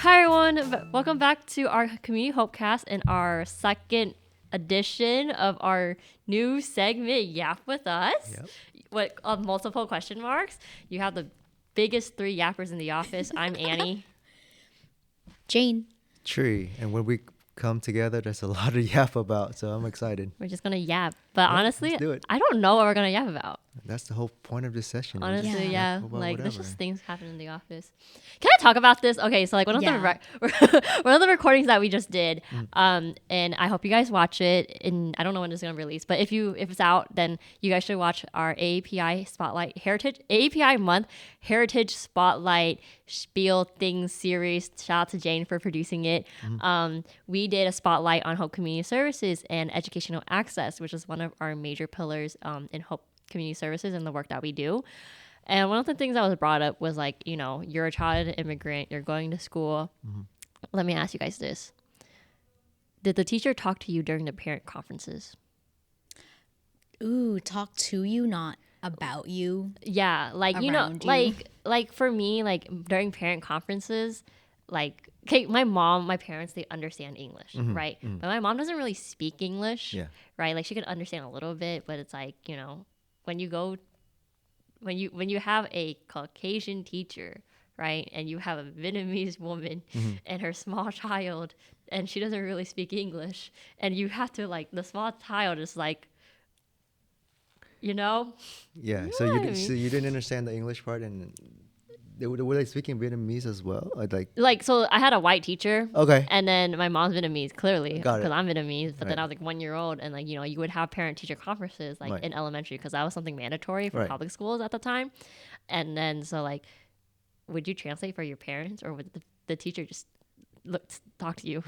Hi everyone, welcome back to our Community HOPEcast and our second edition of our new segment, Yap With Us. Yep. Multiple question marks. You have the biggest three yappers in the office. I'm Annie. Jane. Tree. And when we come together, there's a lot to yap about, so I'm excited. We're just going to yap. But honestly, let's do it. I don't know what we're going to yap about. That's the whole point of this session. Honestly, yeah. Like, whatever. there's just things happen in the office. Can I talk about this? Okay, so like one of the recordings that we just did, and I hope you guys watch it. And I don't know when it's gonna release, but if it's out, then you guys should watch our AAPI Month Heritage Spotlight Spiel Things series. Shout out to Jane for producing it. We did a spotlight on Hope Community Services and educational access, which is one of our major pillars in Hope Community Services and the work that we do. And one of the things that was brought up was like, you know, you're a child of an immigrant, you're going to school. Let me ask you guys this. Did the teacher talk to you during the parent conferences? Ooh, talk to you, not about you. Yeah, like, you know, like for me, like during parent conferences, like, okay, my parents, they understand English, right? But my mom doesn't really speak English, right? Like she can understand a little bit, but it's like, you know, when you have a Caucasian teacher, right, and you have a Vietnamese woman and her small child, and she doesn't really speak English, and you have to, like, the small child is like, you know? Yeah, you so know you didn't understand the English part, and were they speaking Vietnamese as well? Like, so I had a white teacher. Okay. And then my mom's Vietnamese, clearly, because I'm Vietnamese. But then I was like 1 year old, and like, you know, you would have parent-teacher conferences like in elementary, because that was something mandatory for public schools at the time. And then so like, would you translate for your parents, or would the teacher just talk to you?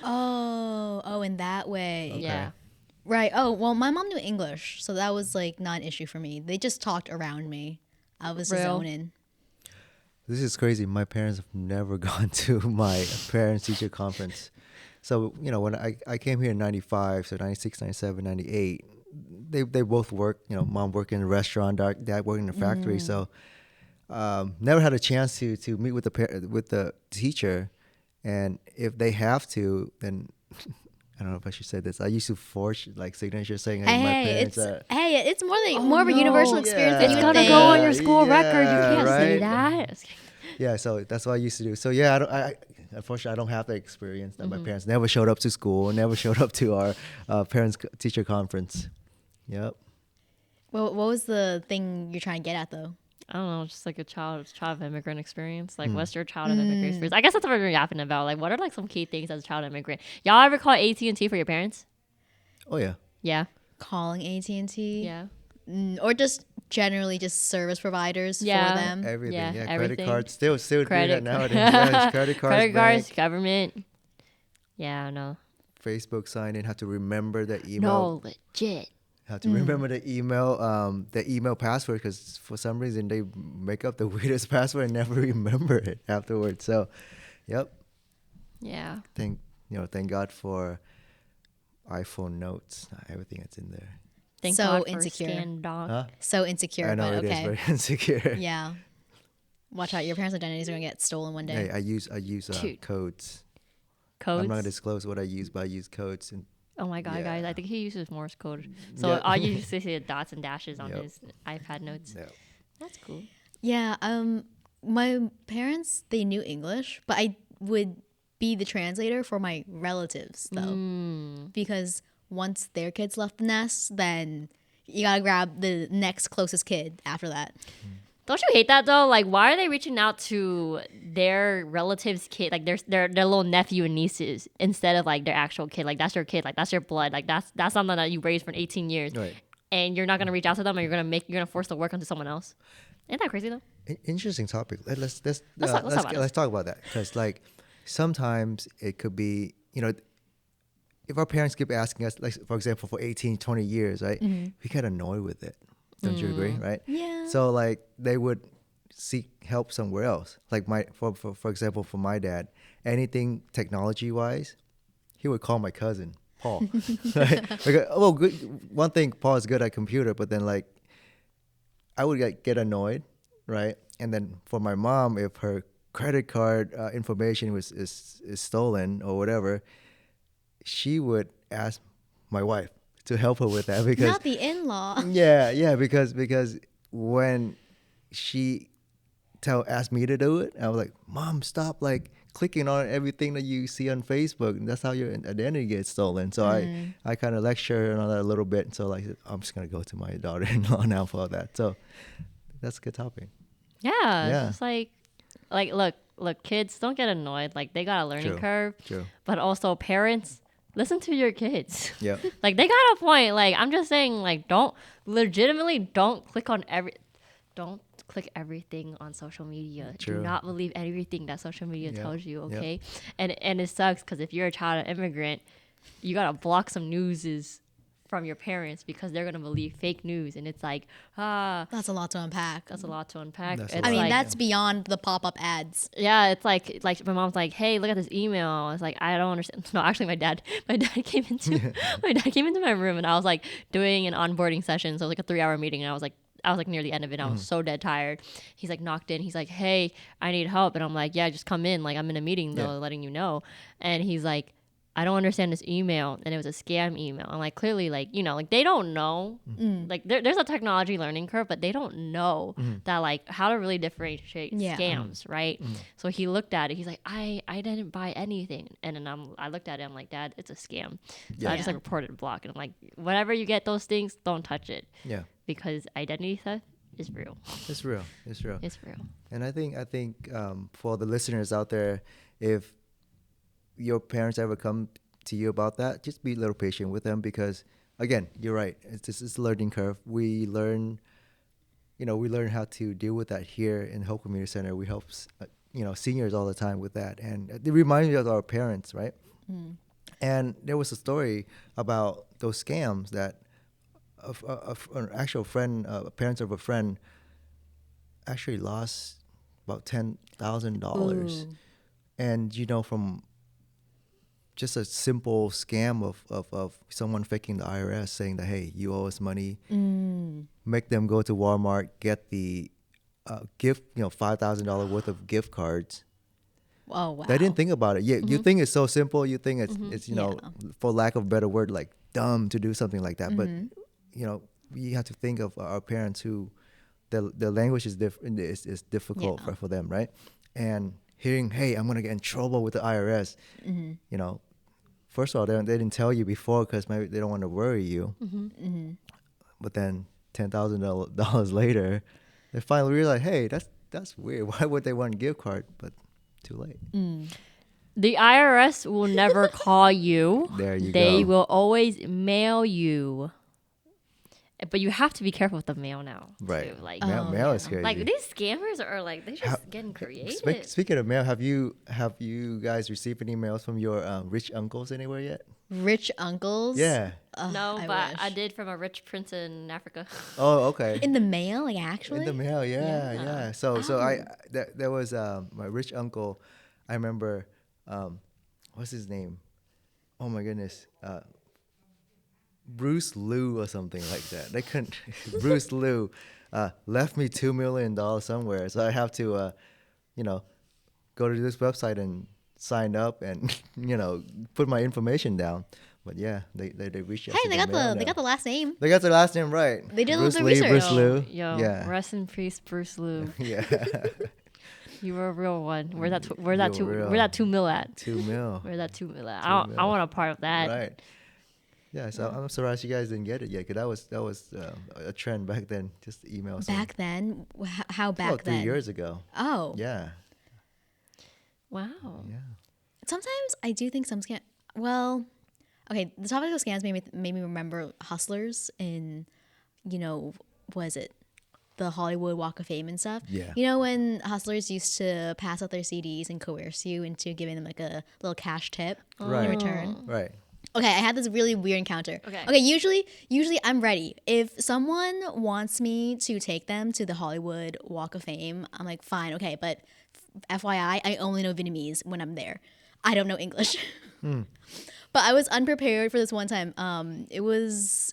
Oh, in that way. Okay. Yeah. Right. Oh, well, my mom knew English, so that was like not an issue for me. They just talked around me. I was zoning. This is crazy. My parents have never gone to my parents-teacher conference. So, you know, when I came here in 95, so 96, 97, 98, they both worked, you know, mom worked in a restaurant, dad worked in a factory. So never had a chance to meet with the teacher. And if they have to, then I don't know if I should say this. I used to forge like signatures saying, "Hey, my parents." It's more of a universal experience. It's gonna go on your school record. You can't say that. Yeah, so that's what I used to do. So yeah, unfortunately, I don't have the experience that my parents never showed up to school, never showed up to our parents-teacher conference. Yep. Well, what was the thing you're trying to get at though? I don't know, just like a child of immigrant experience. Like, what's your child of immigrant experience? I guess that's what we're yapping about. Like, what are like some key things as a child of immigrant? Y'all ever call AT&T for your parents? Oh yeah. Yeah. Calling AT&T? Yeah. Or just generally just service providers for them? Everything. Yeah, everything. Credit cards. Still do Credit that nowadays. Yeah, credit cards, government. Yeah, no. Facebook sign in. Have to remember the email. No, legit. Have to remember the email password, because for some reason they make up the weirdest password and never remember it afterwards. So, yep. Yeah. Thank God for iPhone notes. Everything that's in there. Thank So God insecure. For Scan Doc. Huh? So insecure, I know but it okay. is very insecure. Yeah. Watch out, your parents' identities are gonna get stolen one day. Hey, I use codes. Codes. I'm not gonna disclose what I use, but I use codes. And oh my God, guys! I think he uses Morse code. So all you see is dots and dashes on his iPad notes. Yep. That's cool. Yeah. My parents, they knew English, but I would be the translator for my relatives though, because once their kids left the nest, then you gotta grab the next closest kid after that. Don't you hate that though? Like, why are they reaching out to their relatives' kid, like their little nephew and nieces, instead of like their actual kid? Like, that's your kid. Like, that's your blood. Like, that's something that you raised for 18 years, Right. And you're not gonna reach out to them, and you're gonna force the work onto someone else. Isn't that crazy though? Interesting topic. Let's talk about that, because like sometimes it could be, you know, if our parents keep asking us, like for example, for 18, 20 years, right? We get annoyed with it. Don't you agree? Right? Yeah. So like they would seek help somewhere else. Like for example, for my dad, anything technology wise, he would call my cousin Paul. Right? Like, oh, good. One thing, Paul is good at computer, but then like I would get annoyed, right? And then for my mom, if her credit card information is stolen or whatever, she would ask my wife to help her with that because Not the in-law. yeah, because when she asked me to do it, I was like, Mom, stop like clicking on everything that you see on Facebook, and that's how your identity gets stolen. So I kind of lecture her on that a little bit. So like, I'm just gonna go to my daughter-in-law now for that. So that's a good topic. Yeah, Yeah. it's just like look, kids, don't get annoyed. Like they got a learning True. curve. True. But also parents, listen to your kids. Yeah. Like they got a point. Like I'm just saying, like don't click everything on social media. True. Do not believe everything that social media Yeah. tells you, Yeah. okay? And it sucks because if you're a child of immigrant, you gotta block some newses from your parents because they're gonna believe fake news, and it's like That's a lot to unpack. that's a lot to unpack. That's a It's lot. I mean, like, that's beyond the pop-up ads. yeah, it's like my mom's like, hey, look at this email. I was like, I don't understand. No, actually, my dad came into my room, and I was like doing an onboarding session, so it was like a 3-hour meeting, and I was like near the end of it, and I was so dead tired. He's like knocked in. He's like, hey, I need help, and I'm like, yeah, just come in. Like I'm in a meeting though, letting you know. And he's like, I don't understand this email, and it was a scam email. And like clearly, like like they don't know, like there's a technology learning curve, but they don't know that like how to really differentiate scams, right? So he looked at it. He's like, I didn't buy anything, and then I looked at it. I'm like, Dad, it's a scam. So I just like reported a block, and I'm like, whenever you get those things, don't touch it. Yeah. Because identity theft is real. It's real. It's real. It's real. And I think for the listeners out there, if your parents ever come to you about that, just be a little patient with them because, again, you're right. It's a learning curve. We learn how to deal with that here in Hope Community Center. We help, seniors all the time with that. And it reminds me of our parents, right? And there was a story about those scams that an actual friend, parents of a friend, actually lost about $10,000. And, from just a simple scam of someone faking the IRS saying that, hey, you owe us money, make them go to Walmart, get the gift, $5,000 worth of gift cards. Oh, wow. They didn't think about it. Yeah, you think it's so simple. You think it's for lack of a better word, like dumb to do something like that. But, we have to think of our parents who the language is difficult for them, right? And hearing, hey, I'm going to get in trouble with the IRS, first of all, they didn't tell you before because maybe they don't want to worry you. But then $10,000 later, they finally realize, hey, that's weird. Why would they want a gift card? But too late. The IRS will never call you. There you go. They will always mail you. But you have to be careful with the mail now. Right. Too. Like, mail is crazy. like these scammers are like, they're just getting creative. Speaking of mail, have you guys received any emails from your rich uncles anywhere yet? Rich uncles? Yeah. No, I but wish. I did from a rich prince in Africa. Oh, okay. In the mail, like actually? In the mail, yeah. So there was my rich uncle. I remember, what's his name? Oh my goodness, Bruce Liu or something like that. They couldn't. Bruce Liu left me $2 million somewhere, so I have to, go to this website and sign up and put my information down. But yeah, they reached out. Hey, they got the last name. They got the last name right. They did a Bruce little Lee, research. Bruce Liu. Yo, yeah. rest in peace, Bruce Liu. Yeah. You were a real one. Where's that $2 mil at? $2 million. Where's that $2 mil at? I want a part of that. Right. Yeah, so I'm surprised you guys didn't get it yet, because that was a trend back then. Just the emails. Back then, how back then? 3 years ago. Oh. Yeah. Wow. Yeah. Sometimes I do think some scam. Well, okay. The topic of scams made me remember Hustlers in, what is it? The Hollywood Walk of Fame and stuff. Yeah. When hustlers used to pass out their CDs and coerce you into giving them like a little cash tip in return. Right. Okay, I had this really weird encounter. Okay, usually I'm ready. If someone wants me to take them to the Hollywood Walk of Fame, I'm like, fine, okay, but FYI, I only know Vietnamese when I'm there. I don't know English. But I was unprepared for this one time. It was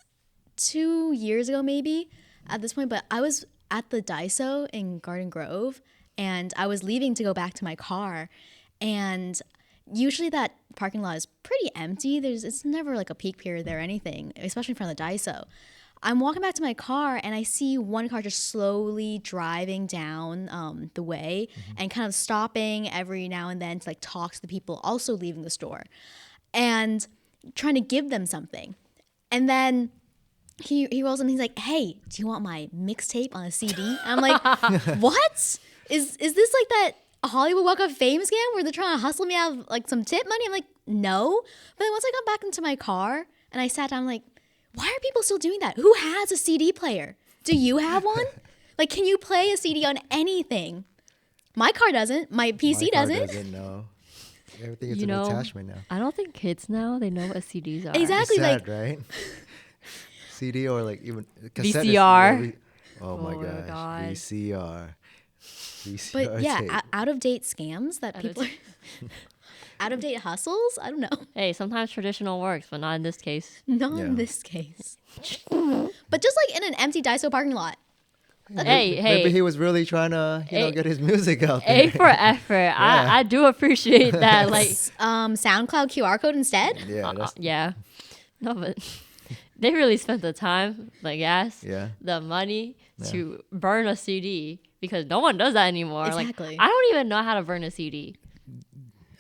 2 years ago maybe at this point, but I was at the Daiso in Garden Grove, and I was leaving to go back to my car, and usually that parking lot is pretty empty. It's never like a peak period there or anything, especially in front of the Daiso. I'm walking back to my car and I see one car just slowly driving down the way and kind of stopping every now and then to like talk to the people also leaving the store and trying to give them something. And then he rolls in and he's like, "Hey, do you want my mixtape on a CD?" And I'm like, "What? Is this like that Hollywood Walk of Fame scam where they're trying to hustle me out of like some tip money?" I'm like, "No." But then once I got back into my car and I sat down, I'm like, why are people still doing that? Who has a CD player? Do you have one? Like, can you play a CD on anything? My car doesn't. My PC doesn't. No. Everything is an attachment now. I don't think kids now, they know what CDs are. Exactly. It's sad, like, right? CD or like even cassette VCR. Oh my gosh. God. VCR. but yeah, tape. out of date scams that people are. Out of date hustles? I don't know. Hey, sometimes traditional works, but not in this case. Not in this case. But just like in an empty Daiso parking lot. Hey. Maybe he was really trying to, get his music out there. A for effort. I do appreciate that. Like SoundCloud QR code instead? Yeah, that's yeah. No, but they really spent the time, the gas, the money to burn a CD because no one does that anymore. Exactly. Like I don't even know how to burn a CD.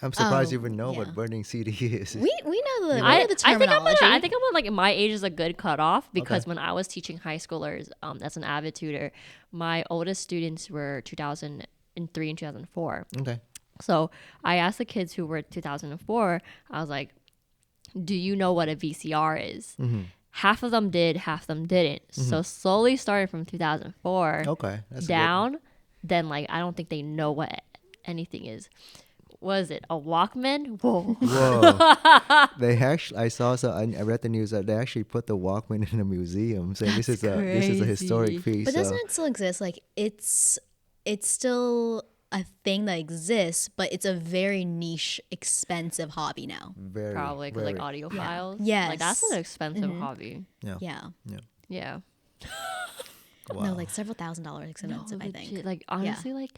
I'm surprised you even know what burning CD is. We know the, I the think terminology. I think I'm like my age is a good cutoff because when I was teaching high schoolers as an avid tutor, my oldest students were 2003 and 2004. Okay. So I asked the kids who were 2004, I was like, do you know what a VCR is? Half of them did, half of them didn't. So slowly starting from 2004 that's down, then like I don't think they know what anything is. Was it a Walkman? Whoa. They actually, I read the news that they actually put the Walkman in a museum, saying this is a historic piece. But doesn't it still exist? Like it's still a thing that exists, but it's a very niche, expensive hobby now. Probably because like audiophiles. Yes. Like that's an expensive hobby. Yeah. Wow. No, like several $1,000s expensive, I think. Like honestly, like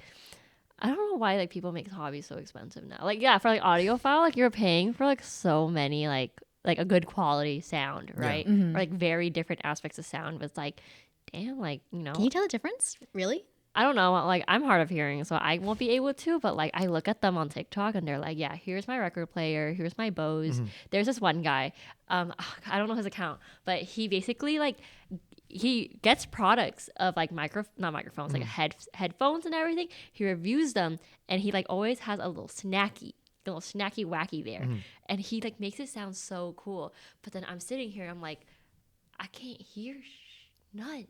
I don't know why like people make hobbies so expensive now. Like for like audiophile, like you're paying for like so many like a good quality sound, right? Or like very different aspects of sound. But it's like, damn, like Can you tell the difference? Really? I don't know. Like I'm hard of hearing, so I won't be able to. But like I look at them on TikTok and they're like, yeah, here's my record player, here's my Bose. There's this one guy, I don't know his account, but he basically like he gets products of like not microphones, like headphones and everything. He reviews them and he like always has a little snacky wacky there. And he like makes it sound so cool. But then I'm sitting here, I'm like, I can't hear none.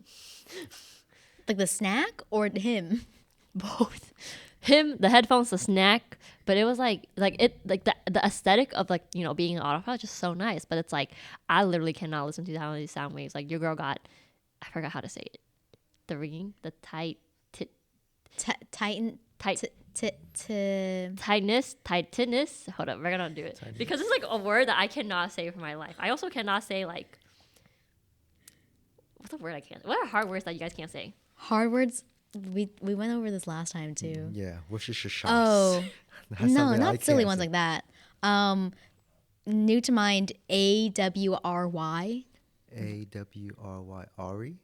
Like the snack or him? Both. Him, the headphones, the snack, but it was like the aesthetic of like, being an audiophile is just so nice. But it's like I literally cannot listen to these sound waves. Like your girl got, I forgot how to say it. The ringing, the tightness. Hold up, we're gonna do it because it's like a word that I cannot say for my life. I also cannot say like, what's a word I can't? What are hard words that you guys can't say? Hard words. We went over this last time too. Yeah, Worcestershire sauce. Oh, no, not silly ones like that. New to mind, AWRY. AWRY, Ari?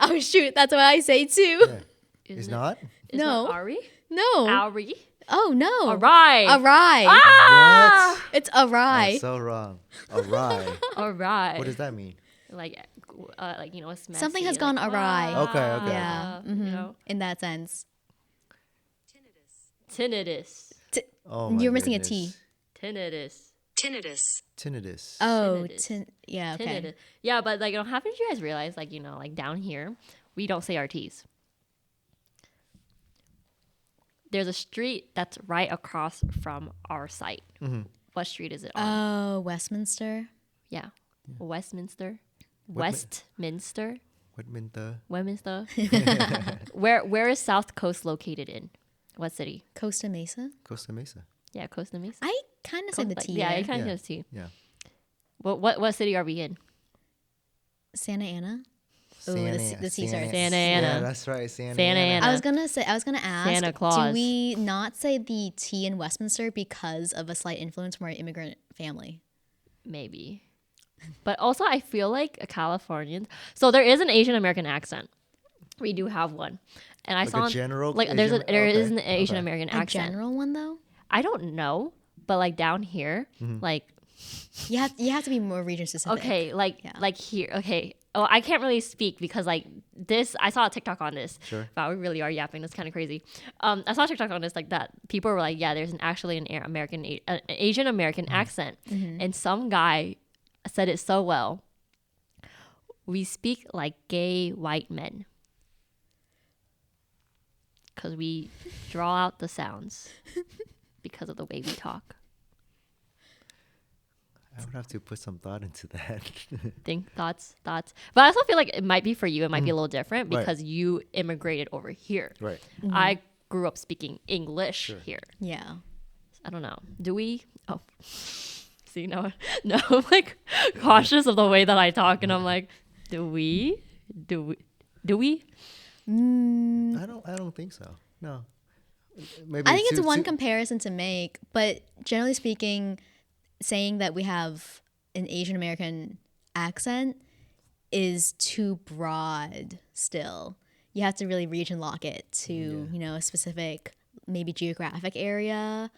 Oh shoot, that's what I say too. Yeah. It's not? No. Ari? No. Ari? Oh no. Awry. Awry. Ah! What? It's awry. I'm so wrong. Awry. Awry. What does that mean? Like it's messy. Something has gone awry. Okay. Yeah. In that sense. Tinnitus. Oh my You're missing a goodness. T. Tinnitus. Oh, Tinnitus. yeah, okay. Tinnitus. Yeah, but like, haven't you guys realized, like, like down here, we don't say our T's. There's a street that's right across from our site. What street is it on? Oh, Westminster. Yeah. Westminster. Westminster. Westminster. Where is South Coast located in? What city? Costa Mesa. Costa Mesa. Yeah, Costa Mesa. I kind of say the T. Yeah, there. you kind of say the T. Yeah. What city are we in? Santa Ana. the C starts. Santa Ana. Yeah, that's right. Santa Santa Ana. Ana. I was gonna ask, Santa Claus. do we not say the T in Westminster because of a slight influence from our immigrant family? Maybe. But also, I feel like a Californian. So there is an Asian American accent. We do have one, and I Like saw a general like there is an Asian American A accent. general one though? I don't know, but like down here, like You have to be more region specific. okay, like here, okay. Oh, I can't really speak because like this. I saw a TikTok on this. Sure. Wow, we really are yapping. That's kind of crazy. I saw a TikTok on this like that. People were like, yeah, there's an Asian American accent, and some guy said it so well. We speak like gay white men because we draw out the sounds because of the way we talk. I would have to put some thought into that. Thoughts. But I also feel like it might be for you. It might be a little different Right. because you immigrated over here. Right. I grew up speaking English here. Yeah. I don't know. Do we? Oh, see, no, I'm like cautious of the way that I talk, and I'm like, do we? I don't think so. No. Maybe I think it's one comparison to make, but generally speaking, saying that we have an Asian American accent is too broad still. You have to really region lock it to, a specific maybe geographic area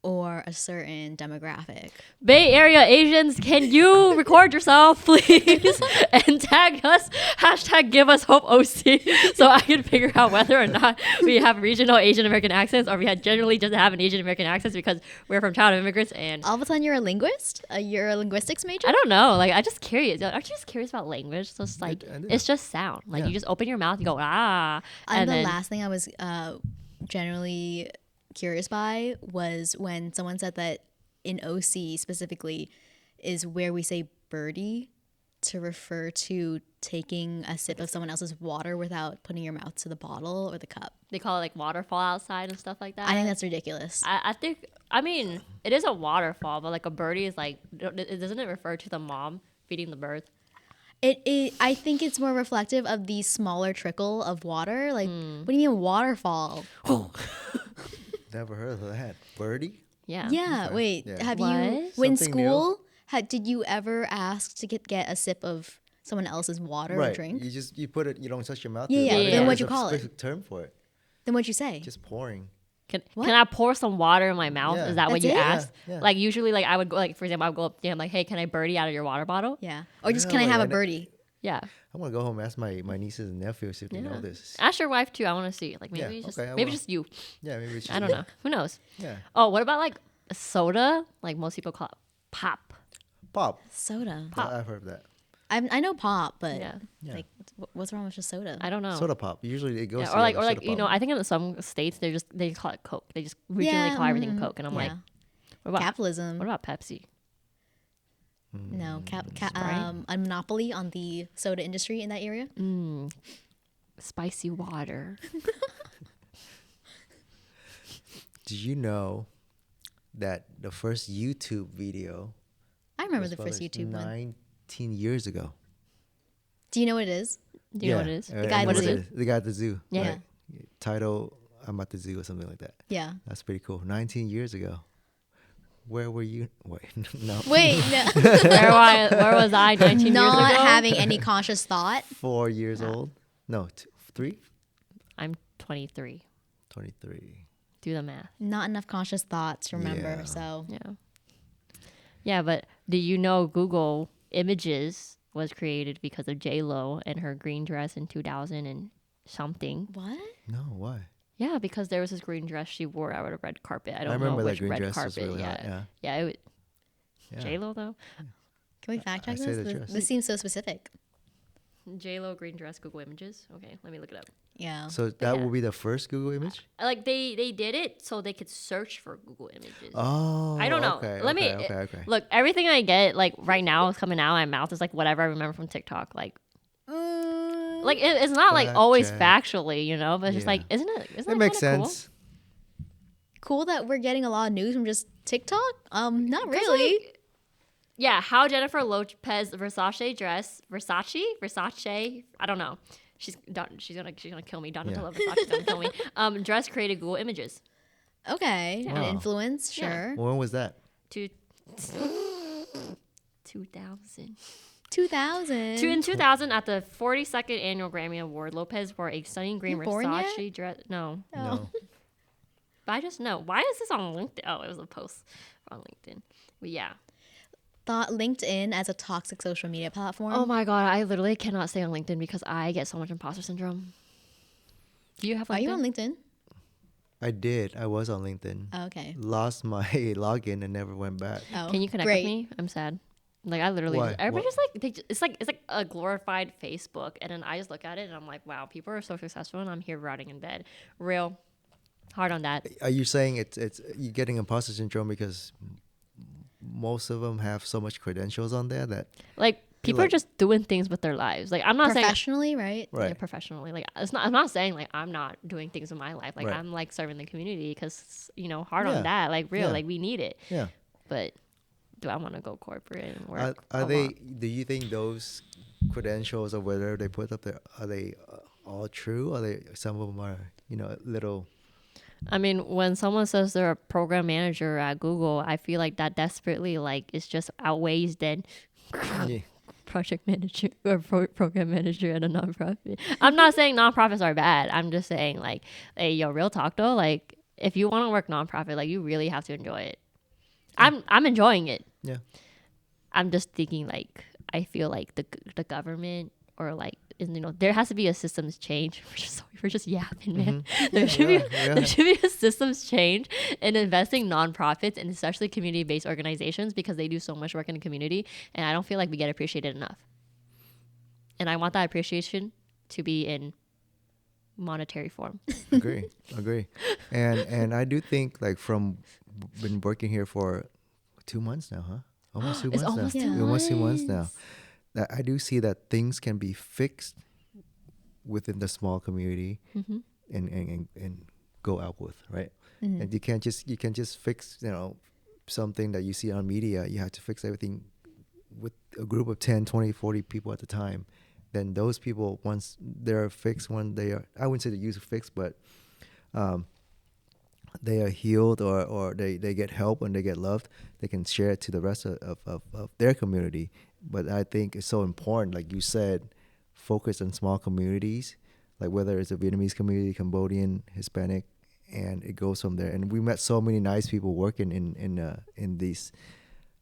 or a certain demographic. Bay Area Asians, can you record yourself, please? And tag us, #GiveUsHopeOC, so I can figure out whether or not we have regional Asian American accents or we had generally just have an Asian American accent because we're from child immigrants and... All of a sudden you're a linguist? You're a linguistics major? I don't know. Like, I'm just curious. Aren't you just curious about language? So it's like, I do. it's just sound. Like, Yeah. you just open your mouth, you go, ah. And the then, last thing I was generally curious by was when someone said that in OC specifically is where we say birdie to refer to taking a sip of someone else's water without putting your mouth to the bottle or the cup. they call it like waterfall outside and stuff like that. I think that's ridiculous. I mean, it is a waterfall, but like a birdie is like, doesn't it refer to the mom feeding the bird? I think it's more reflective of the smaller trickle of water. Like, what do you mean waterfall? Never heard of that. Birdie? Yeah. Yeah, Okay. wait. Yeah. Have What? you, when Something new? school, did you ever ask to get a sip of someone else's water or Right. drink? You put it. You don't touch your mouth. Yeah, to it, yeah. but Then there's what'd you a call it? specific term for it. Then what'd you say? Just pouring. Can What? I pour some water in my mouth? Yeah. Is that what That's you it? asked? Yeah, yeah. Like usually, like I would go, like for example, I would go up to him like, "Hey, can I birdie out of your water bottle?" Yeah. Or just, Yeah, can I like, have a I know- birdie? Yeah. I'm gonna go home and ask my nieces and nephews if they know this. Ask your wife too. I want to see. Like maybe Yeah, just okay, I maybe will. just you. Yeah, maybe it's just I don't know. Who knows? Yeah. Oh, what about like soda? Like most people call it pop. Pop. Soda. Pop. I've heard of that. I know pop, but Yeah. Yeah. like, what's wrong with just soda? I don't know. Soda pop. Usually it goes. Yeah, or like together, soda you know, pop. I think in some states they call it Coke. They just regionally call everything Coke, and I'm like, what about Capitalism. what about Pepsi? No, Sprite? a monopoly on the soda industry in that area. Spicy water. Did you know that the first YouTube video? I remember was the first published YouTube one. 19 years ago. Do you know what it is? Do you know what it is? The guy at the zoo? The guy at the zoo. Yeah. Right. Title, I'm at the zoo or something like that. Yeah. That's pretty cool. 19 years ago. Where were you? Wait, no. Wait, no. Where was I 19 years ago? Not having any conscious thought. 4 years old? No, 3? I'm 23. 23. Do the math. Not enough conscious thoughts, remember. Yeah. So Yeah. Yeah, but do you know Google Images was created because of J-Lo and her green dress in 2000 and something? what? No, why? Yeah, because there was this green dress she wore out at a red carpet. I don't remember know that which green red dress was carpet. really Yeah. hot, yeah. Yeah, it was Yeah. J-Lo though. Can we fact check I say this? the This, dress. this seems so specific. J-Lo green dress Google Images. Okay, let me look it up. Yeah. So that yeah. will be the first Google image? Like they did it so they could search for Google Images. Oh, I don't know. Okay, Let me okay. look. Everything I get like right now is coming out of my mouth is like whatever I remember from TikTok. Like it's not like Fact always check. factually, you know, but it's just Yeah. like isn't it? Isn't It that makes kinda sense. Cool that we're getting a lot of news from just TikTok. Not Cool? 'Cause, really. like, Yeah, how Jennifer Lopez Versace, I don't know. She's gonna kill me. Donatella Versace's gonna kill me. Dress created Google Images. Okay, Wow. an influence, Yeah. sure. When was that? To 2000. 2000. In 2000, at the 42nd annual Grammy Award, Lopez wore a stunning green You born yet? Versace dress. No, No. but I just know. Why is this on LinkedIn? Oh, it was a post on LinkedIn. But yeah. Thought LinkedIn as a toxic social media platform. Oh my god, I literally cannot stay on LinkedIn because I get so much imposter syndrome. Do you have LinkedIn? Are you on LinkedIn? I did. I was on LinkedIn. Oh, okay. Lost my login and never went back. Oh, Can you connect great. with me? I'm sad. Like I literally, Why? everybody What? just like it's like a glorified Facebook, and then I just look at it and I'm like, wow, people are so successful, and I'm here rotting in bed. Real hard on that. Are you saying it's you getting imposter syndrome because most of them have so much credentials on there that Like people are like- just doing things with their lives. Like I'm not saying Professionally, right? right? yeah, professionally. Like it's not. I'm not saying like I'm not doing things in my life. Like Right. I'm like serving the community because hard Yeah. on that. Like real. Yeah. Like we need it. Yeah. But do I want to go corporate and work? Are a they? lot? Do you think those credentials or whatever they put up there are they all true? Are they? Some of them are little. I mean, when someone says they're a program manager at Google, I feel like that desperately like it's just outweighs than Yeah. project manager or program manager at a nonprofit. I'm not saying nonprofits are bad. I'm just saying like, hey, yo, real talk though. Like, if you want to work nonprofit, like you really have to enjoy it. I'm enjoying it. Yeah. I'm just thinking like I feel like the government or like there has to be a systems change. We're just yapping, man. There should be there should be a systems change in investing nonprofits and especially community based organizations because they do so much work in the community and I don't feel like we get appreciated enough. And I want that appreciation to be in monetary form. Agree. And I do think like from been working here for 2 months now, huh? Almost 2 It's months almost now. 2 Almost 2 months now. months. That I do see that things can be fixed within the small community and go out with, right? And you can't just fix something that you see on media. You have to fix everything with a group of 10, 20, 40 people at the time. Then those people, once they're fixed, when they are, I wouldn't say they use fixed, but they are healed or they get help and they get loved, they can share it to the rest of their community. But I think it's so important, like you said, focus on small communities, like whether it's a Vietnamese community, Cambodian, Hispanic, and it goes from there. And we met so many nice people working in these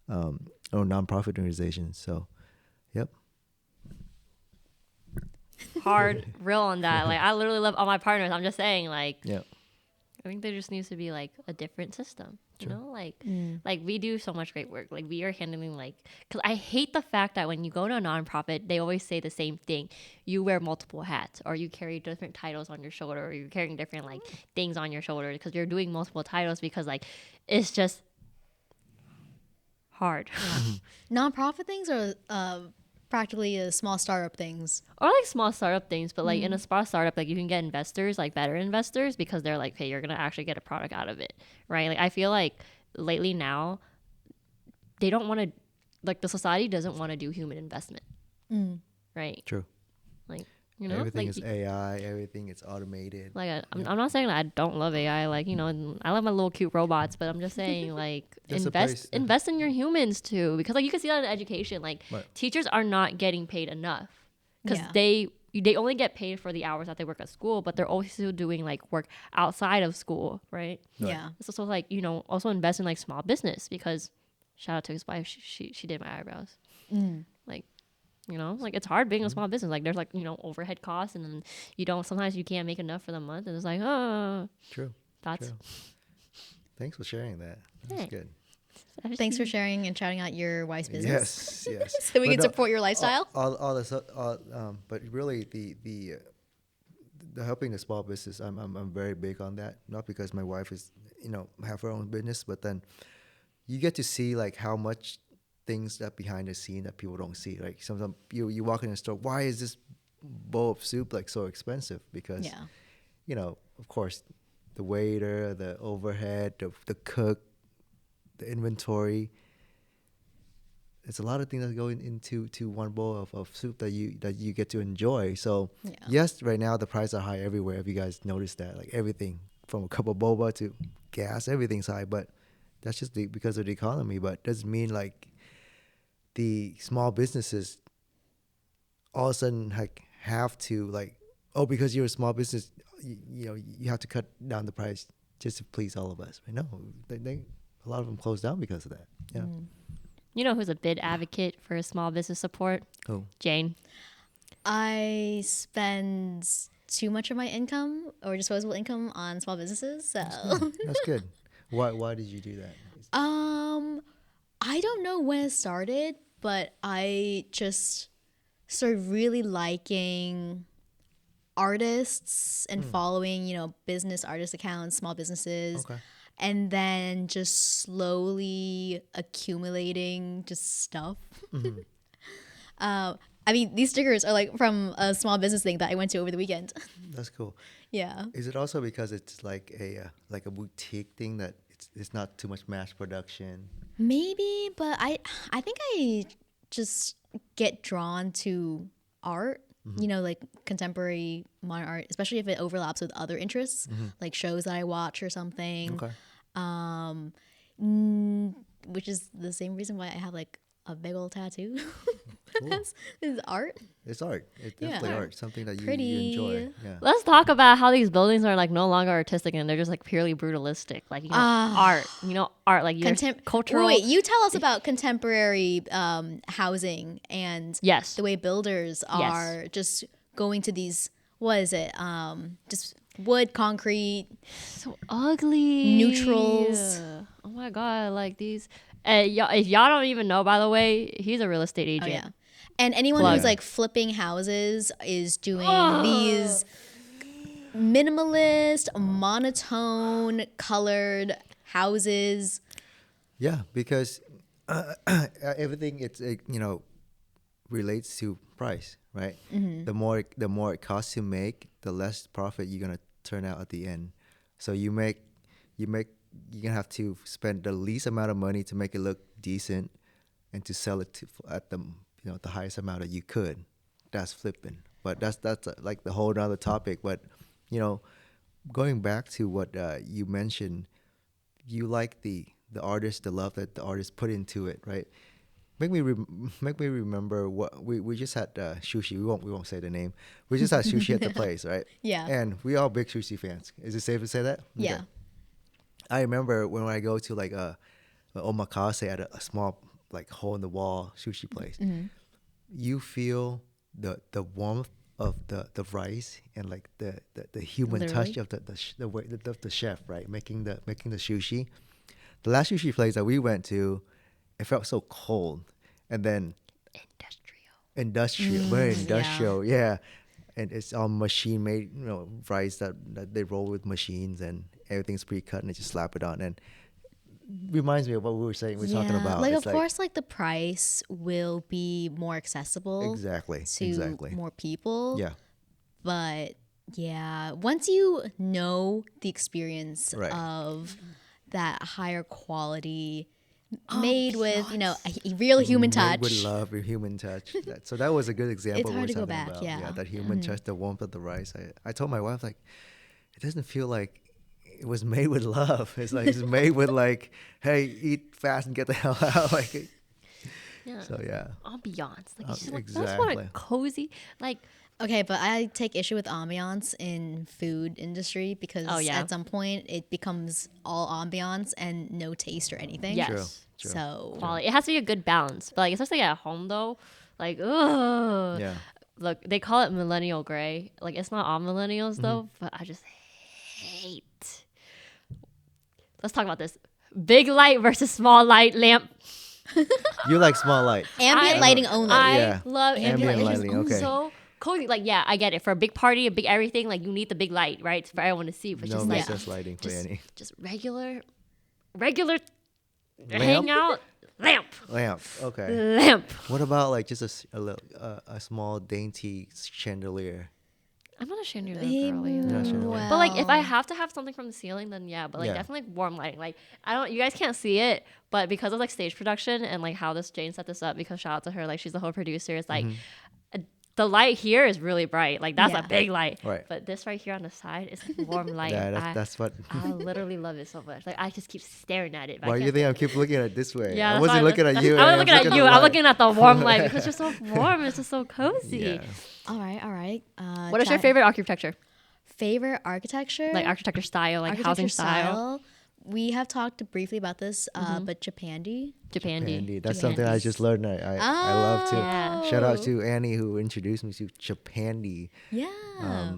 nonprofit organizations. So, yep. Hard, real on that. Like I literally love all my partners. I'm just saying like Yeah. I think there just needs to be like a different system, like we do so much great work. Like we are handling because I hate the fact that when you go to a nonprofit, they always say the same thing. You wear multiple hats or you carry different titles on your shoulder or you're carrying different like things on your shoulder because you're doing multiple titles because like it's just hard. Nonprofit things are practically small startup things. Or like small startup things, but like in a small startup, like you can get investors, like better investors, because they're like, hey, you're gonna actually get a product out of it, right? Like I feel like lately now, they don't want to, like the society doesn't want to do human investment, right? True. Like Everything like is AI. Everything is automated. like I'm not saying that I don't love AI, like I love my little cute robots, but I'm just saying like There's a place- invest in your humans too, because like you can see that in education, like Right. teachers are not getting paid enough because Yeah. they only get paid for the hours that they work at school, but they're also doing like work outside of school, right? Yeah. So like also invest in like small business because shout out to his wife, she did my eyebrows, like. Like it's hard being a small business. Like there's like, overhead costs and then sometimes you can't make enough for the month and it's like, True. thoughts. True. Thanks for sharing that. That's Hey. good. Thanks for sharing and shouting out your wife's business. Yes. So we But can no, support your lifestyle. All this, but really the helping the small business, I'm very big on that. Not because my wife is have her own business, but then you get to see like how much things that behind the scene that people don't see. Like sometimes you walk in the store, why is this bowl of soup like so expensive? Because of course the waiter, the overhead, the cook, the inventory, it's a lot of things that go into one bowl of soup that you get to enjoy. So Yeah. yes, right now the prices are high everywhere. If you guys notice that, like everything from a cup of boba to gas, everything's high. But that's just because of the economy. But doesn't mean like the small businesses all of a sudden like have to like, oh, because you're a small business, you have to cut down the price just to please all of us. Right? No, they a lot of them close down because of that. Yeah. You know who's a big advocate for small business support? Oh. Jane. I spend too much of my income or disposable income on small businesses. So That's good. Why did you do that? I don't know when it started, but I just started really liking artists and following, business artist accounts, small businesses. Okay. And then just slowly accumulating just stuff. I mean, these stickers are like from a small business thing that I went to over the weekend. That's cool. Yeah. Is it also because it's like a boutique thing that it's not too much mass production? Maybe, but I think I just get drawn to art, like contemporary modern art, especially if it overlaps with other interests, like shows that I watch or something. Okay. Which is the same reason why I have like a big old tattoo. Cool. It's art. It's art. It's Yeah. definitely art. Something that you Pretty. enjoy. Yeah. Let's talk about how these buildings are like no longer artistic and they're just like purely brutalistic. Like, art. Art. Like your cultural. Wait, you tell us about contemporary housing and Yes. the way builders are just going to these. What is it? Just wood, concrete, So ugly. neutrals. Oh my God. Like these. If y'all don't even know, by the way, he's a real estate agent. Oh yeah. And anyone Plug. who's like flipping houses is doing these minimalist, monotone, colored houses. Yeah, because everything relates to price, right? The more it costs to make, the less profit you're gonna turn out at the end. So you're gonna have to spend the least amount of money to make it look decent, and to sell it at the highest amount that you could. That's flipping. But that's like the whole other topic. But going back to what you mentioned, you like the artist, the love that the artist put into it, right? Make me remember what we just had sushi. We won't say the name. We just had sushi at the place, right? Yeah. And we all big sushi fans. Is it safe to say that? Yeah. Okay. I remember when I go to like a omakase at a small like hole in the wall sushi place, you feel the warmth of the rice and like the human touch of the chef, right, making the sushi. The last sushi place that we went to, it felt so cold, and then industrial, very industrial, yeah. And it's all machine made, rice that they roll with machines, and everything's pre-cut, and they just slap it on. And reminds me of what we were saying. We're talking about. Like, it's of course, like the price will be more accessible. Exactly. To more people. Yeah. But yeah, once you know the experience Right. of that higher quality. Made with, a real human touch. Made with love, a human touch. So that was a good example. It's hard to go back, about. yeah. That human touch, the warmth of the rice. I told my wife, like, it doesn't feel like it was made with love. It's like it's made with like, hey, eat fast and get the hell out. Like, Yeah. So yeah. Ambiance. Like, it's just exactly. that's what a cozy, like. Okay, but I take issue with ambiance in food industry because at some point it becomes all ambiance and no taste or anything. Yes. True. So Quality. It has to be a good balance. But like, especially at home though, like, ugh. Yeah. Look, they call it millennial gray. Like, it's not all millennials though, but I just hate. Let's talk about this. Big light versus small light lamp. You like small light. Ambient lighting only. I love ambient lighting. lighting. Okay. So cozy. Like, yeah, I get it. For a big party, a big everything, like, you need the big light, right? For everyone to see. But No just like, recess lighting for any. just regular hangout lamp. Okay. Lamp. What about like just a small dainty chandelier? I'm not a chandelier girl either. Not chandelier. Well, But like if I have to have something from the ceiling, then yeah. But like Yeah. definitely like, warm lighting. Like I don't, you guys can't see it, but because of like stage production and like how this Jane set this up, because shout out to her, like she's the whole producer. It's like the light here is really bright. Like that's a Yeah. big light. Right. But this right here on the side is like warm light. Yeah, and that's what. I literally love it so much. Like I just keep staring at it. Why do you think I keep looking at it this way? Yeah, I that's wasn't why looking at you. I was looking at you. I'm looking at the warm light because it's just so warm. It's just so cozy. Yeah. all right. What is your favorite architecture? favorite architecture? Like architecture style, like housing style. We have talked briefly about this, but Japandi. Japandi. That's something I just learned. I love to. Yeah. Shout out to Annie who introduced me to Japandi Yeah.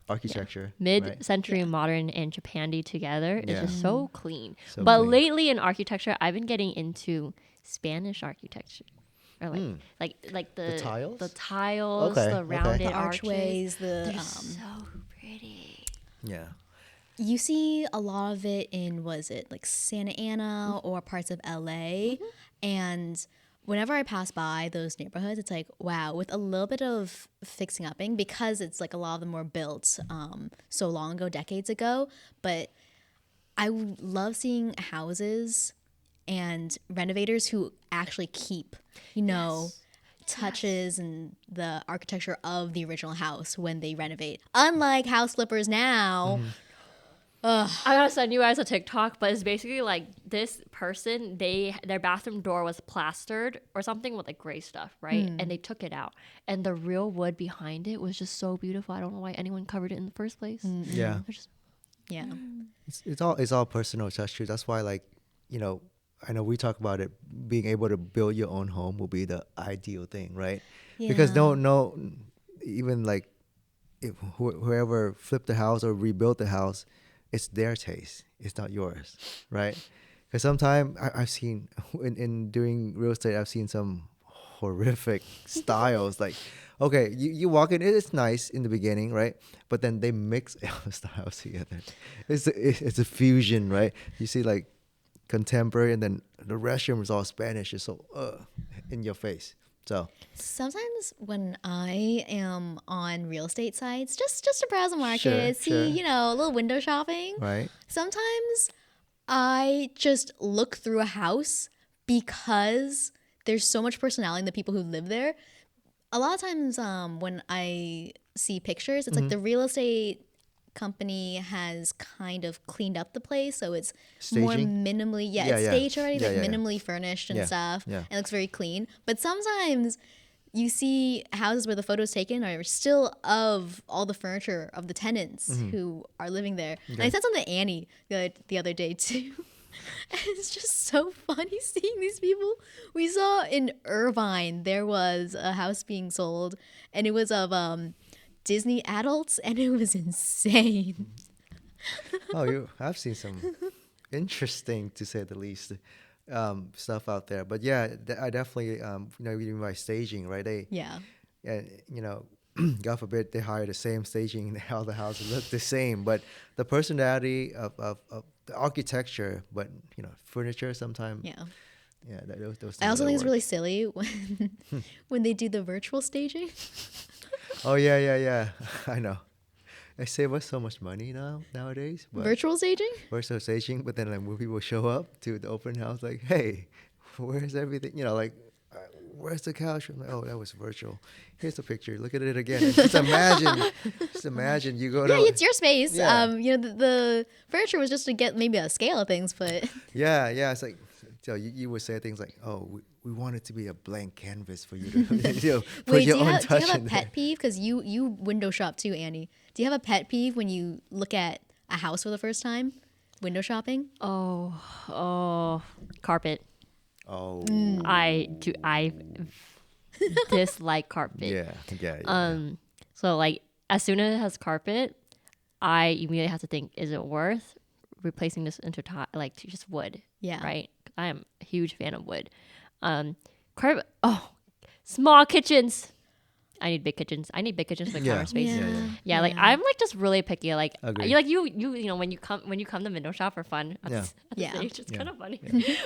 architecture. Mid-century modern and Japandi together is Yeah. just so clean. So but clean. lately in architecture, I've been getting into Spanish architecture. Or like the tiles? the tiles, Okay, the okay. rounded The archways, They're the so pretty. Yeah. you see a lot of it in like Santa Ana or parts of LA, and whenever I pass by those neighborhoods, it's like wow, with a little bit of fixing upping because it's like a lot of them were built so long ago, decades ago. But I love seeing houses and renovators who actually keep, touches and the architecture of the original house when they renovate. Unlike house flippers now. I gotta send you guys a TikTok, but it's basically like this person, their bathroom door was plastered or something with like gray stuff, right? And they took it out, and the real wood behind it was just so beautiful. I don't know why anyone covered it in the first place. Yeah. They're just- Yeah. It's all personal touch too. That's why I know we talk about it being able to build your own home will be the ideal thing, right? Because no even like if whoever flipped the house or rebuilt the house, it's their taste. It's not yours, right? Because sometimes I've seen in doing real estate, I've seen some horrific styles. Like, okay, you walk in, it's nice in the beginning, right? But then they mix styles together. It's a fusion, right? You see like contemporary, and then the restroom is all Spanish. It's so in your face. So Sometimes when I am on real estate sites, just to browse the market, Sure. a little window shopping. right, Sometimes I just look through a house because there's so much personality in the people who live there. A lot of times when I see pictures, it's like the real estate company has kind of cleaned up the place, so it's more Staging? minimally Yeah, it's yeah. staged already, Yeah, like yeah, yeah. minimally furnished and Yeah, stuff, yeah. and it looks very clean. But sometimes you see houses where the photos taken are still of all the furniture of the tenants who are living there. And I said something to Annie the other day too. And it's just so funny seeing these people. We saw in Irvine there was a house being sold, and it was of Disney adults, and it was insane. I've seen some interesting, to say the least, stuff out there. But yeah, I definitely, even by staging, right? God forbid they hire the same staging and all the houses look the same. But the personality of the architecture, but furniture sometimes. Yeah. Yeah, those I also things think it's work. really silly when they do the virtual staging. Oh yeah. I know. They save us so much money nowadays. But Virtual staging? virtual staging, but then like when people show up to the open house, like, hey, where's everything? Where's the couch? I'm like, oh, that was virtual. Here's the picture. Look at it again. And just imagine you go to. Yeah, it's your space. Yeah. The furniture was just to get maybe a scale of things, but Yeah. It's like, so you would say things like, oh, we want it to be a blank canvas for you to put wait, your do you own have touch a in there. pet peeve? Because you window shop too, Annie. Do you have a pet peeve when you look at a house for the first time? Window shopping? Oh, carpet. Oh, I dislike carpet. yeah. So like as soon as it has carpet, I immediately have to think, is it worth replacing this into to just wood? Yeah. Right. I am a huge fan of wood. Carpet. Oh, small kitchens. I need big kitchens. I need big kitchens for the counter space. Yeah. Like I'm like just really picky. Like Agreed. you when you come to window shop for fun. Yeah. It's kind of funny.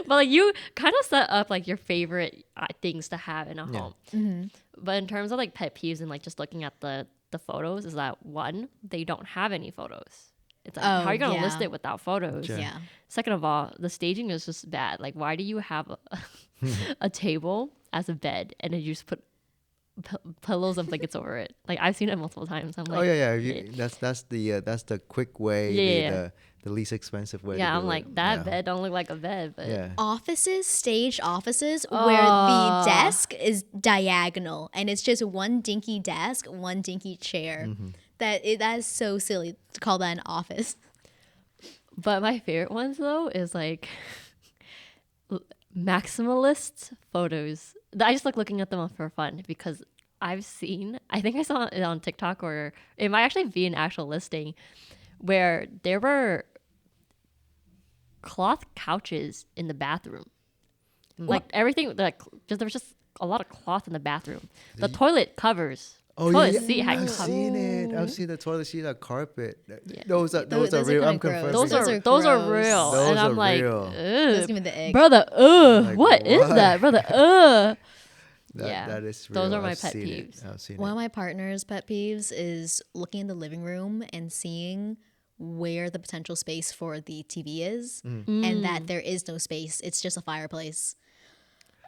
But like you kind of set up like your favorite things to have in a home. Mm-hmm. But in terms of like pet peeves and like just looking at the the photos is that one, they don't have any photos. It's like, how are you gonna list it without photos? Sure. Yeah. Second of all, the staging is just bad. Like, why do you have a table as a bed and then you just put pillows and blankets over it? Like, I've seen it multiple times. I'm like, Oh yeah. That's the quick way. Yeah. The least expensive way. yeah, to do I'm like, it. that Yeah. bed don't look like a bed, but Yeah. Offices, staged offices, where the desk is diagonal and it's just one dinky desk, one dinky chair. That is so silly to call that an office. But my favorite ones though is like maximalist photos. I just like looking at them for fun because I think I saw it on TikTok, or it might actually be an actual listing where there were cloth couches in the bathroom. Like everything, there was just a lot of cloth in the bathroom. The toilet covers. Oh toilet yeah, seat had I've covers. seen it. I've seen the toilet seat, a carpet. Yeah. Those are Those are real. kinda I'm gross. confirming. Those are gross. real. Those and I'm are like, real. Those give me the ick. brother, Like, what is what? that, brother? Yeah, That is real. those are my I've pet seen it. peeves. I've seen One it. of my partner's pet peeves is looking in the living room and seeing where the potential space for the TV is, and that there is no space. It's just a fireplace.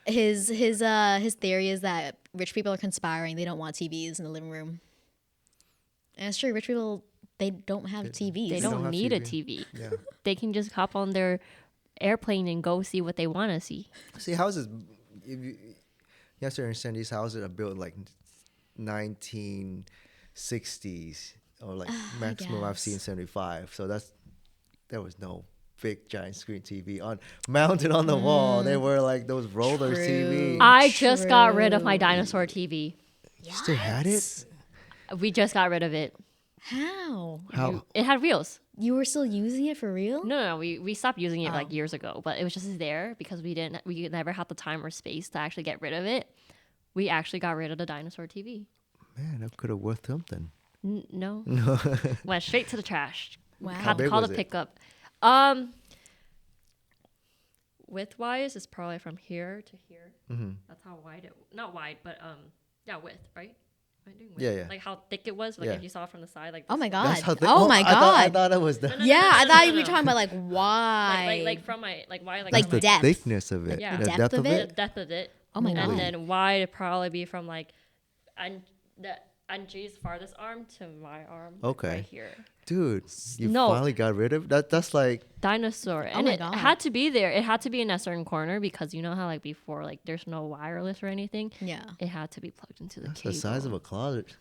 His theory is that rich people are conspiring. They don't want TVs in the living room. And it's true. Rich people, they don't have TVs. They don't don't have need a TV. TV. Yeah. They can just hop on their airplane and go see what they want to see. See, houses. If you have to understand, these houses are built like 1960s or like maximum I've guess. seen 75. So there was no big giant screen TV mounted on the wall. They were like those roller True. TV. I just got rid of my True. dinosaur TV. You still had it? We just got rid of it. How? How? It had wheels. You were still using it for real? No, we stopped using it like Oh. years ago, but it was just there because we never had the time or space to actually get rid of it. We actually got rid of the dinosaur TV. Man, that could have worth something. No, went straight to the trash. Wow. How Had to big call was the it? pickup. Width wise, it's probably from here to here. That's how wide it. Not wide, but yeah, width, right? Am I doing width? Yeah, yeah. Like how thick it was. Like Yeah. if you saw it from the side, like Oh this. my god. That's how they, oh my god. I thought it was the, Yeah, I no, thought no, you were no. talking about like why. Like from my like why like Like from my- depth. thickness of it. Yeah. The Depth depth of of the it. depth of it. Oh my And God. then wide would probably be from like Angie's farthest arm to my arm. like, Okay. right here. Dude, you No. finally got rid of that. That's like Dinosaur. And my it God. had to be there. It had to be in a certain corner because you know how like before like there's no wireless or anything. Yeah. It had to be plugged into the that's cable. the size of a closet.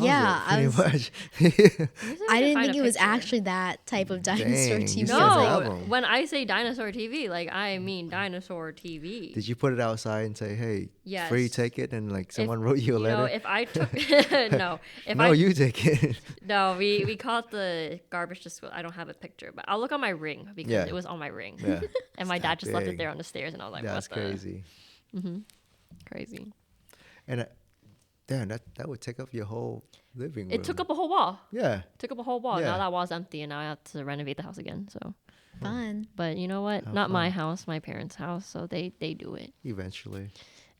Yeah, I pretty was- much. I didn't find think a it was picture. actually that type of dinosaur Dang, TV. you I still was have like, No, 'em. when I say dinosaur TV, like I mean dinosaur TV. Did you put it outside and say, "Hey, Yes. free, take it," and like If- someone wrote you a letter? know, if I took no, if No, I you take it. no, we caught the garbage disposal. I don't have a picture, but I'll look on my ring because Yeah. it was on my ring. Yeah, And my dad just left it big. there on the stairs, and I was like, that's "What the crazy. crazy?" And damn, that would take up your whole living room. It took up a whole wall. Yeah, Took up a whole wall. Yeah. Now that wall's empty, and now I have to renovate the house again. So, fun. but you know what? How Not my fun. house, my parents' house. So they do it, eventually.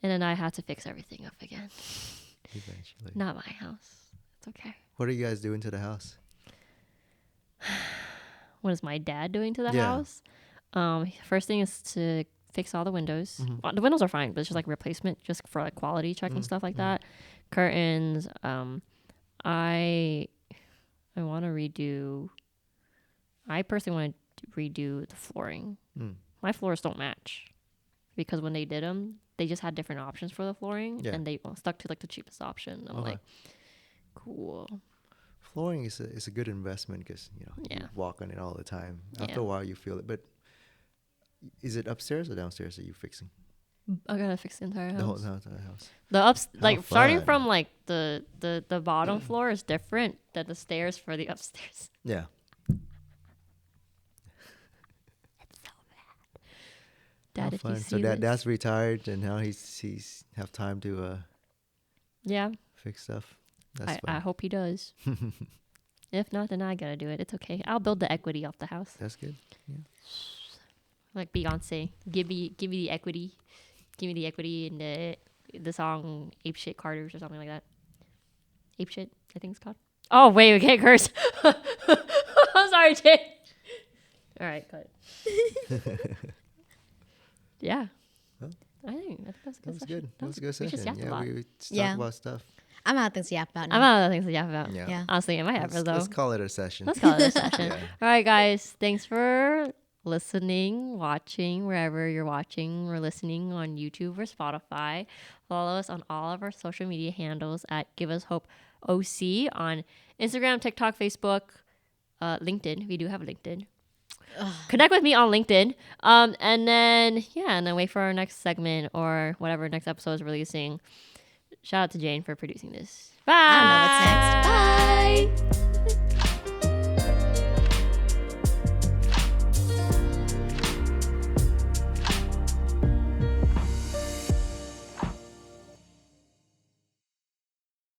and then I had to fix everything up again. Eventually. Not my house. It's okay. What are you guys doing to the house? What is my dad doing to the Yeah. house? First thing is to fix all the windows. Mm-hmm. Well, the windows are fine, but it's just like replacement, just for like quality check and stuff like that. Curtains. I want to redo. I personally want to redo the flooring. Mm. My floors don't match because when they did them, they just had different options for the flooring, Yeah. and they stuck to like the cheapest option. I'm Okay. like, cool. Flooring is a good investment because you Yeah. walk on it all the time. After Yeah. a while, you feel it. But is it upstairs or downstairs that you're fixing? I gotta fix the entire house. The whole house. The like starting fun. from like the bottom floor is different than the stairs for the upstairs. Yeah. Dad, How if you fun. see So this, dad's retired and now he's have time to yeah, fix stuff. That's I fun. hope he does. If not, then I gotta do it. It's okay. I'll build the equity off the house, That's good. like Beyonce. Give me the equity. Give me the equity in the song "Ape Shit Carters" or something like that. Ape shit, I think it's called. Oh, wait, we can't curse. I'm sorry, Jane. All right, cut. Yeah. Well, I think that was a good session. That was a good We just session. yapped a Yeah, lot. we talked Yeah. about stuff. I'm out of things to yap about now. I'm out of things to yap about. Yeah. Yeah. Honestly, in my head, though. Let's call it a session. Let's call it a session. Yeah. All right, guys. Thanks for listening, watching, wherever you're watching or listening on YouTube or Spotify. Follow us on all of our social media handles at Give Us Hope OC on Instagram, TikTok, Facebook, LinkedIn. We do have LinkedIn. Connect with me on LinkedIn. And then wait for our next segment or whatever next episode is releasing. Shout out to Jane for producing this. Bye. I don't know what's next.